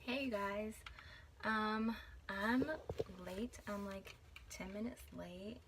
Hey guys, I'm late. I'm like 10 minutes late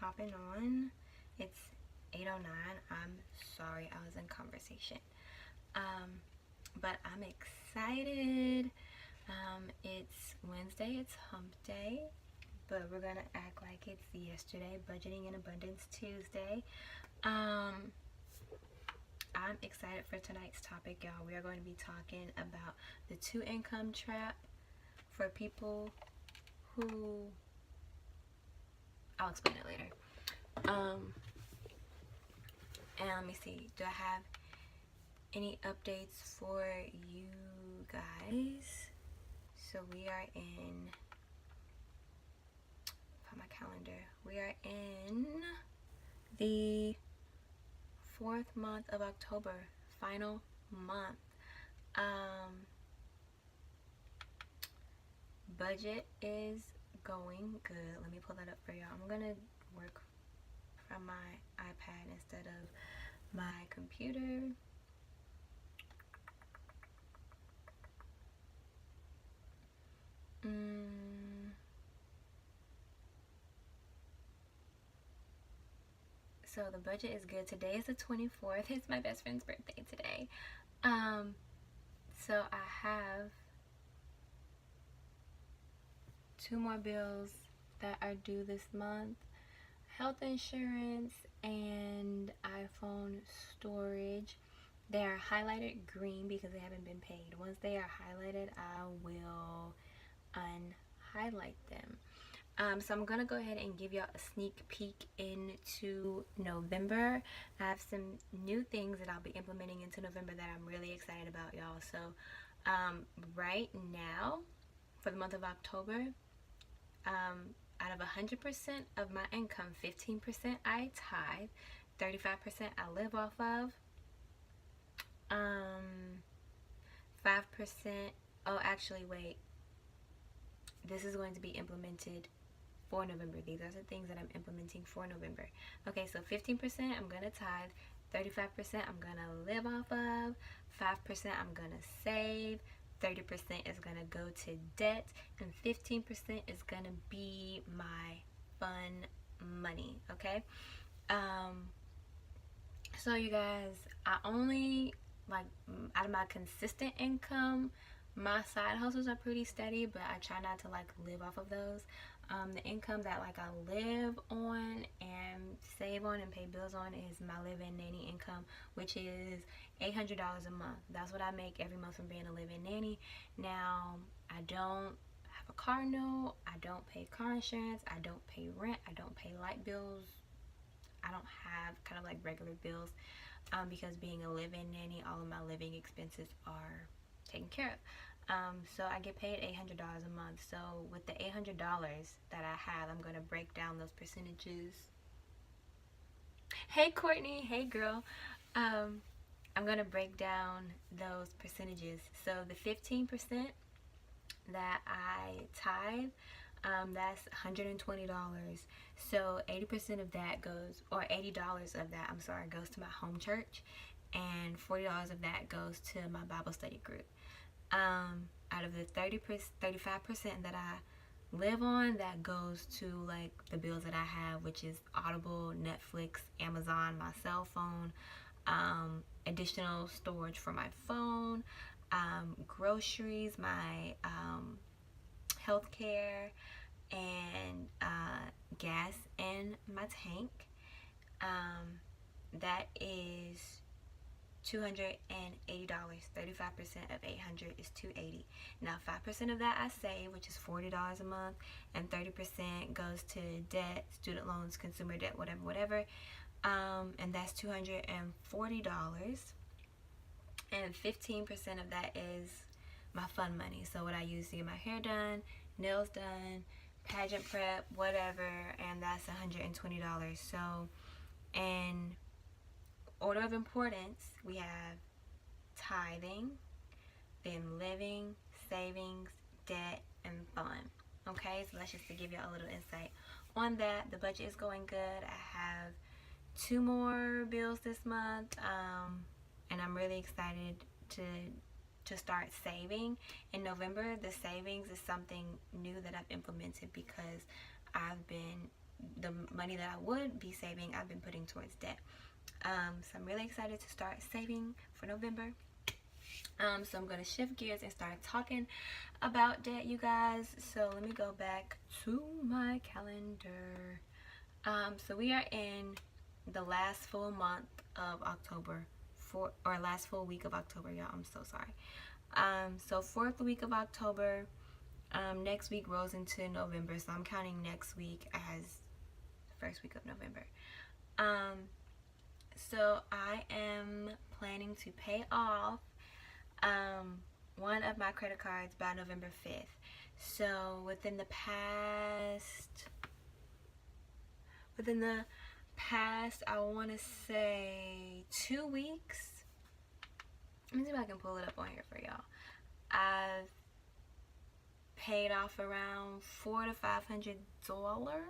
hopping on. It's 8:09. I'm sorry, I was in conversation. Um, but I'm excited. It's Wednesday, it's hump day, but we're gonna act like it's yesterday, Budgeting and Abundance Tuesday. Um, I'm excited for tonight's topic, y'all. We are going to be talking about the two income trap for people who I'll explain it later. And let me see. Do I have any updates for you guys? So we are in my calendar. We are in the fourth month of October, final month. Budget is going good. Let me pull that up for y'all. I'm gonna work from my iPad instead of my computer. So the budget is good. Today is the 24th. It's my best friend's birthday today. So I have two more bills that are due this month: health insurance and iPhone storage. They are highlighted green because they haven't been paid. Once they are highlighted, I will unhighlight them. So I'm gonna go ahead and give y'all a sneak peek into November. I have some new things that I'll be implementing into November that I'm really excited about, y'all. So right now, for the month of October, out of 100% of my income, 15% I tithe, 35% I live off of, 5%, oh actually wait, this is going to be implemented for November. These are the things that I'm implementing for November. Okay, so 15% I'm gonna tithe, 35% I'm gonna live off of, 5% I'm gonna save, 30% is gonna go to debt, and 15% is gonna be my fun money. Okay, so you guys, I only, like, out of my consistent income, my side hustles are pretty steady, but I try not to like live off of those. The income that like I live on and save on and pay bills on is my live-in nanny income, which is $800 a month. That's what I make every month from being a live-in nanny. Now, I don't have a car note, I don't pay car insurance, I don't pay rent, I don't pay light bills, I don't have kind of like regular bills, because being a live-in nanny, all of my living expenses are taken care of. So I get paid $800 a month. So with the $800 that I have, I'm going to break down those percentages. Hey Courtney, hey girl. I'm going to break down those percentages. So the 15% that I tithe, that's $120. So 80% of that goes, or $80 of that, I'm sorry, goes to my home church, and $40 of that goes to my Bible study group. Out of the 35% that I live on, that goes to like the bills that I have, which is Audible, Netflix, Amazon, my cell phone, additional storage for my phone, groceries, my healthcare, and gas in my tank. That is $280. 35% of 800 is $280. Now 5% of that I save, which is $40 a month, and 30% goes to debt, student loans, consumer debt, whatever, and that's $240. And 15% of that is my fun money. So what I use to get my hair done, nails done, pageant prep, whatever, and that's $120. So in order of importance, we have tithing, then living, savings, debt, and fun. Okay, so that's just to give you a little insight on that. The budget is going good. I have two more bills this month, and I'm really excited to to start saving in November. The savings is something new that I've implemented because the money that I would be saving, I've been putting towards debt. So I'm really excited to start saving for November. So I'm going to shift gears and start talking about debt, you guys. So let me go back to my calendar. So we are in the last full month of October, last full week of October, y'all. I'm so sorry. So fourth week of October. Next week rolls into November, so I'm counting next week as the first week of November. So I am planning to pay off one of my credit cards by November 5th. So within the past, I want to say 2 weeks. Let me see if I can pull it up on here for y'all. I've paid off around $400 to $500,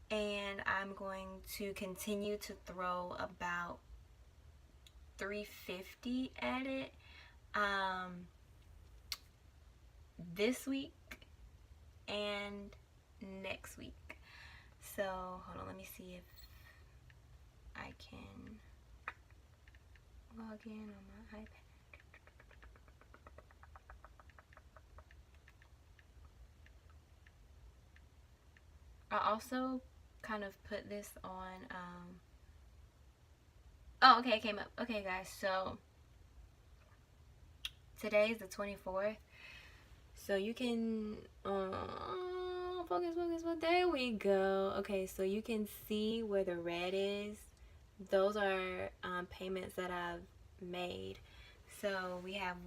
and I'm going to continue to throw about $350 at it this week and next week. So hold on, let me see if I can log in on my iPad. I also kind of put this on oh, okay, it came up. Okay, guys, so today's the 24th, so you can focus, there we go. Okay, so you can see where the red is. Those are payments that I've made. So we have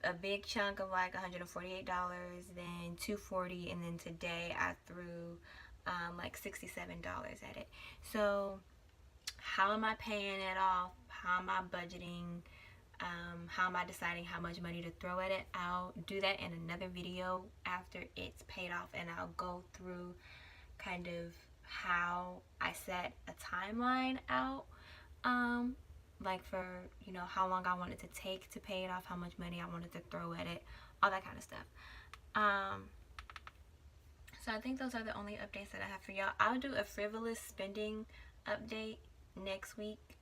a big chunk of like $148, then $240, and then today I threw like $67 at it. So how am I paying it off? How am I budgeting? How am I deciding how much money to throw at it? I'll do that in another video after it's paid off, and I'll go through kind of how I set a timeline out, like for, you know, how long I wanted to take to pay it off, how much money I wanted to throw at it, all that kind of stuff. So I think those are the only updates that I have for y'all. I'll do a frivolous spending update next week.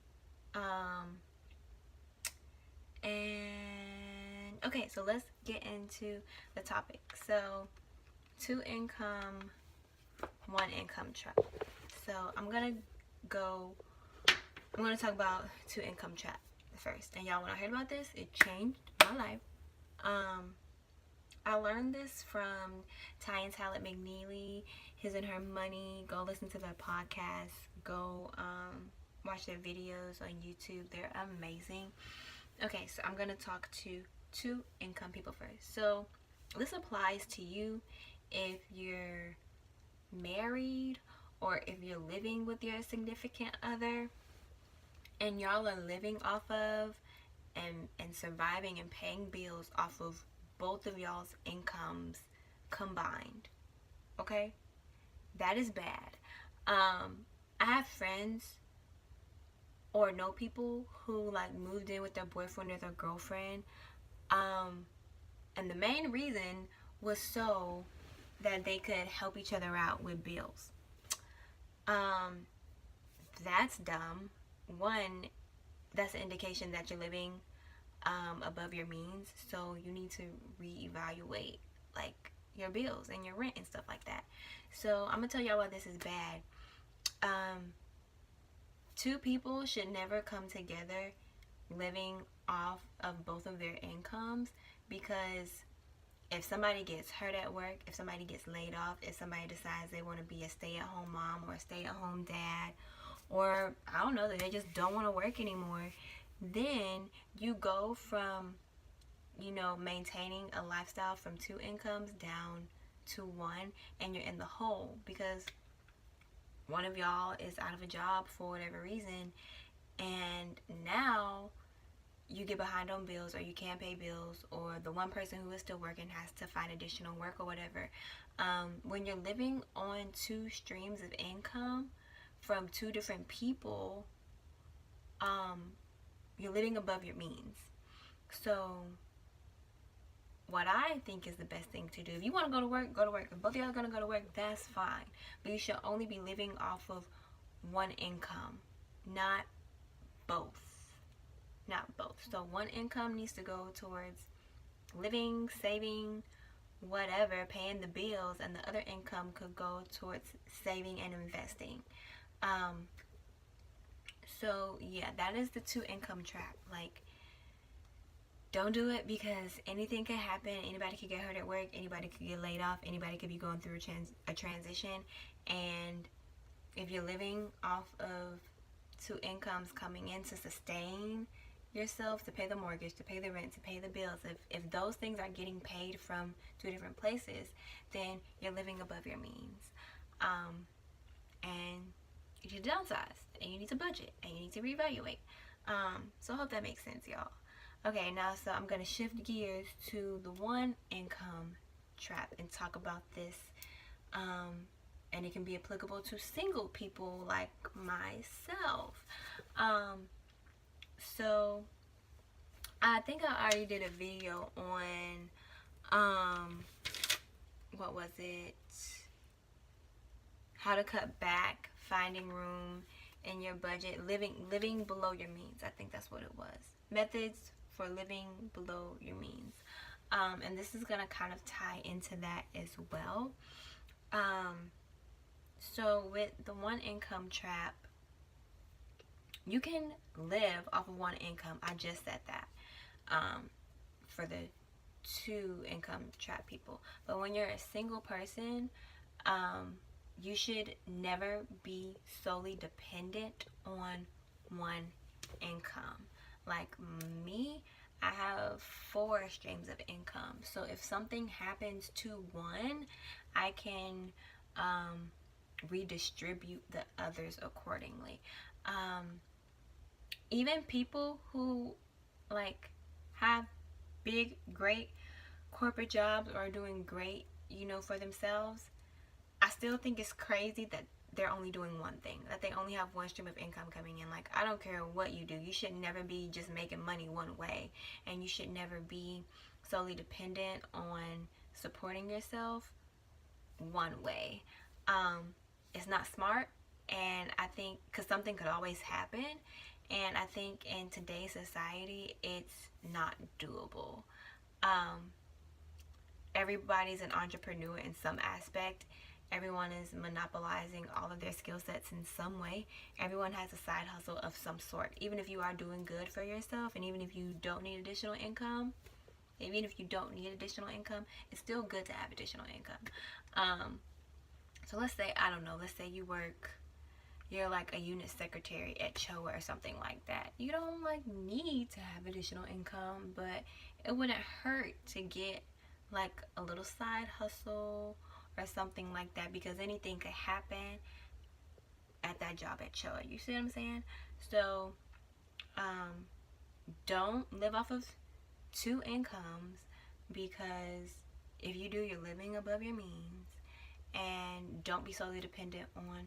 And okay, so let's get into the topic. So 2 income, 1 income trap. So I'm gonna talk about 2 income trap first. And y'all, when I heard about this, it changed my life. I learned this from Ty and Talent McNeely, His and Her Money. Go listen to their podcast. Go watch their videos on YouTube. They're amazing. Okay, so I'm going to talk to 2 income people first. So this applies to you if you're married or if you're living with your significant other and y'all are living off of and surviving and paying bills off of both of y'all's incomes combined. Okay? That is bad. I have friends or know people who like moved in with their boyfriend or their girlfriend, and the main reason was so that they could help each other out with bills. That's dumb. One, that's an indication that you're living above your means, so you need to reevaluate like your bills and your rent and stuff like that. So I'm gonna tell y'all why this is bad. 2 people should never come together living off of both of their incomes, because if somebody gets hurt at work, if somebody gets laid off, if somebody decides they want to be a stay-at-home mom or a stay-at-home dad, or I don't know, that they just don't want to work anymore, then you go from, you know, maintaining a lifestyle from 2 incomes down to 1, and you're in the hole because one of y'all is out of a job for whatever reason, and now you get behind on bills, or you can't pay bills, or the one person who is still working has to find additional work or whatever. When you're living on 2 streams of income from 2 different people, you're living above your means. So what I think is the best thing to do, if you want to go to work, go to work. If both of y'all are going to go to work, that's fine. But you should only be living off of one income, not both. Not both. So one income needs to go towards living, saving, whatever, paying the bills, and the other income could go towards saving and investing. So yeah, that is the two income trap. Like, don't do it, because anything could happen. Anybody could get hurt at work. Anybody could get laid off. Anybody could be going through a transition. And if you're living off of two incomes coming in to sustain yourself, to pay the mortgage, to pay the rent, to pay the bills, if those things are getting paid from two different places, then you're living above your means. And you need to downsize, and you need to budget, and you need to reevaluate. So I hope that makes sense, y'all. Okay, now so I'm going to shift gears to the one income trap and talk about this. And it can be applicable to single people like myself. So I think I already did a video on what was it? How to cut back, finding room in your budget, living below your means. I think that's what it was. Methods for living below your means. And this is gonna kind of tie into that as well. So with the one income trap, you can live off of one income. I just said that for the two income trap people. But when you're a single person, you should never be solely dependent on one income. Like me, I have 4 streams of income. So if something happens to one, I can redistribute the others accordingly. Even people who like have big, great corporate jobs or are doing great, for themselves, I still think it's crazy that they're only doing one thing, that they only have one stream of income coming in. Like, I don't care what you do, you should never be just making money one way, and you should never be solely dependent on supporting yourself one way. It's not smart, and I think because something could always happen, and I think in today's society it's not doable. Everybody's an entrepreneur in some aspect. Everyone is monopolizing all of their skill sets in some way. Everyone has a side hustle of some sort. Even if you are doing good for yourself, and even if you don't need additional income, it's still good to have additional income. So let's say, I don't know, let's say you're like a unit secretary at Showa or something like that. You don't like need to have additional income, but it wouldn't hurt to get like a little side hustle or something like that, because anything could happen at that job at Showa. You see what I'm saying? So don't live off of two incomes, because if you do, you're living above your means. And don't be solely dependent on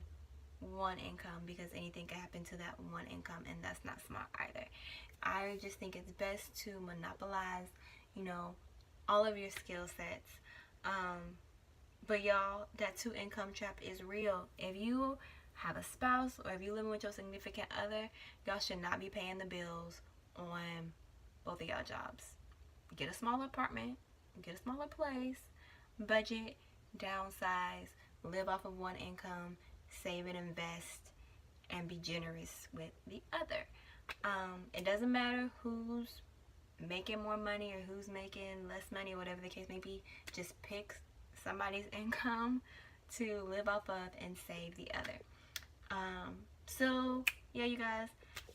one income, because anything can happen to that one income, and that's not smart either. I just think it's best to monopolize, all of your skill sets. But y'all, that two income trap is real. If you have a spouse, or if you living with your significant other, y'all should not be paying the bills on both of y'all jobs. Get a smaller apartment, get a smaller place, budget, downsize, live off of one income, save and invest, and be generous with the other. It doesn't matter who's making more money or who's making less money, whatever the case may be. Just pick somebody's income to live off of and save the other. So yeah, you guys,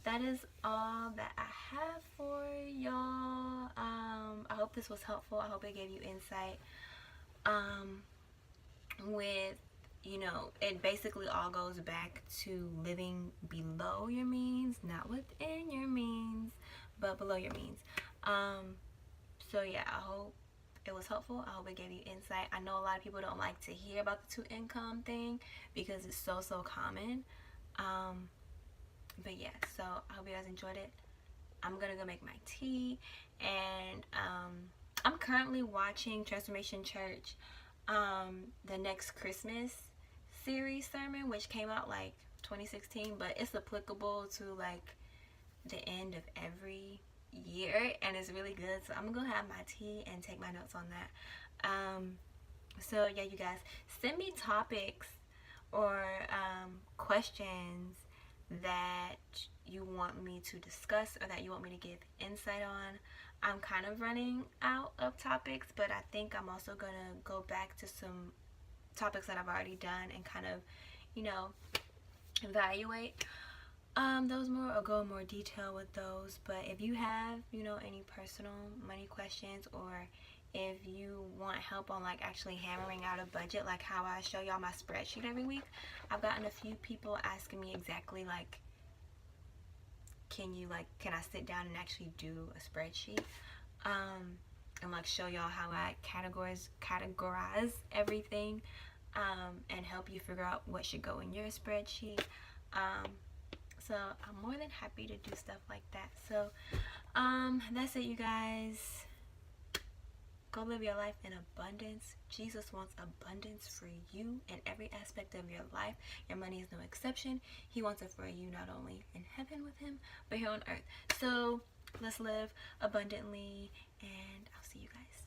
that is all that I have for y'all. I hope this was helpful. I hope it gave you insight. With, it basically all goes back to living below your means, not within your means, but below your means. So yeah, I hope it was helpful. I hope it gave you insight. I know a lot of people don't like to hear about the two income thing because it's so common. But yeah, so I hope you guys enjoyed it. I'm gonna go make my tea, and I'm currently watching Transformation Church, the Next Christmas series sermon, which came out like 2016, but it's applicable to like the end of every year, and it's really good. So I'm gonna go have my tea and take my notes on that. So yeah, you guys, send me topics or questions that you want me to discuss or that you want me to give insight on. I'm kind of running out of topics, but I think I'm also gonna go back to some topics that I've already done and kind of, you know, evaluate those more, or go in more detail with those. But if you have, you know, any personal money questions, or if you want help on like actually hammering out a budget, like how I show y'all my spreadsheet every week, I've gotten a few people asking me exactly like, can I sit down and actually do a spreadsheet, and like show y'all how I categorize everything, and help you figure out what should go in your spreadsheet. So I'm more than happy to do stuff like that. So that's it, you guys. Go live your life in abundance. Jesus wants abundance for you in every aspect of your life. Your money is no exception. He wants it for you not only in heaven with him, but here on earth. So let's live abundantly, and I'll see you guys.